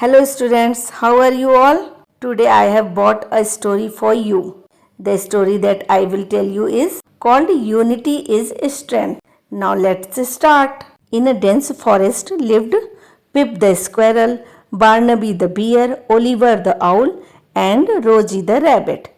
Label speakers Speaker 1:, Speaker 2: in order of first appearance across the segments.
Speaker 1: Hello students, how are you all? Today I have brought a story for you. The story that I will tell you is called Unity is Strength. Now let's start. In a dense forest lived Pip the squirrel, Barnaby the bear, Oliver the owl, and Rosie the rabbit.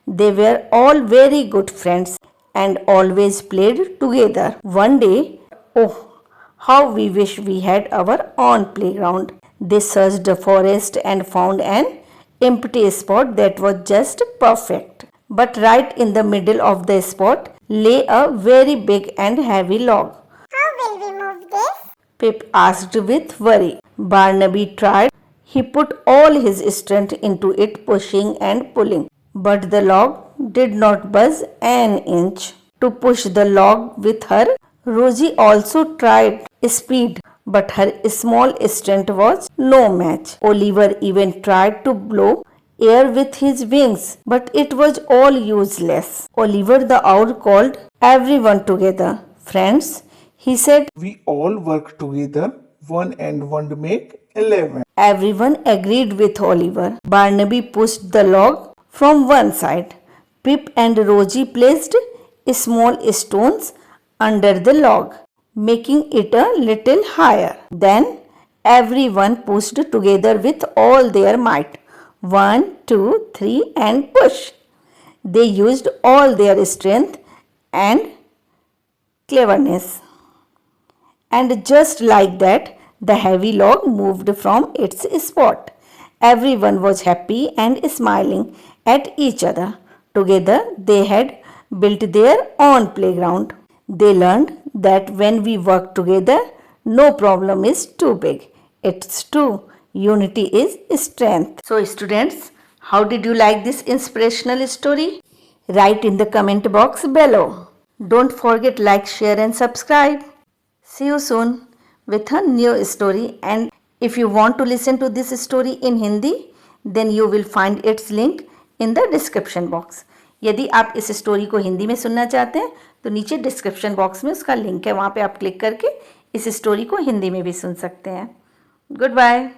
Speaker 1: They were all very good friends and always played together. One day, oh, how we wish we had our own playground. They searched the forest and found an empty spot that was just perfect. But right in the middle of the spot lay a very big and heavy log.
Speaker 2: How will we move this?
Speaker 1: Pip asked with worry. Barnaby tried. He put all his strength into it, pushing and pulling. But the log did not budge an inch. To push the log with her, Rosie also tried speed, but her small strength was no match. Oliver even tried to blow air with his wings, but it was all useless. Oliver the owl called everyone together. Friends, he said,
Speaker 3: We all work together, one and one make 11.
Speaker 1: everyone agreed with Oliver. Barnaby pushed the log from one side. Pip and Rosie placed small stones under the log, making it a little higher. Then everyone pushed together with all their might. 1, 2, 3 and push. They used all their strength and cleverness. And just like that, the heavy log moved from its spot. Everyone was happy and smiling at each other. Together, they had built their own playground. They learned that when we work together, no problem is too big. It's true. Unity is strength. So, students, how did you like this inspirational story? Write in the comment box below. Don't forget like, share and subscribe. See you soon with a new story, and if you want to listen to this story in Hindi, then you will find its link in the description box. यदि आप इस story को हिंदी में सुनना चाहते हैं तो नीचे डिस्क्रिप्शन बॉक्स में उसका लिंक है, वहाँ पे आप क्लिक करके इस स्टोरी को हिंदी में भी सुन सकते हैं. Good bye.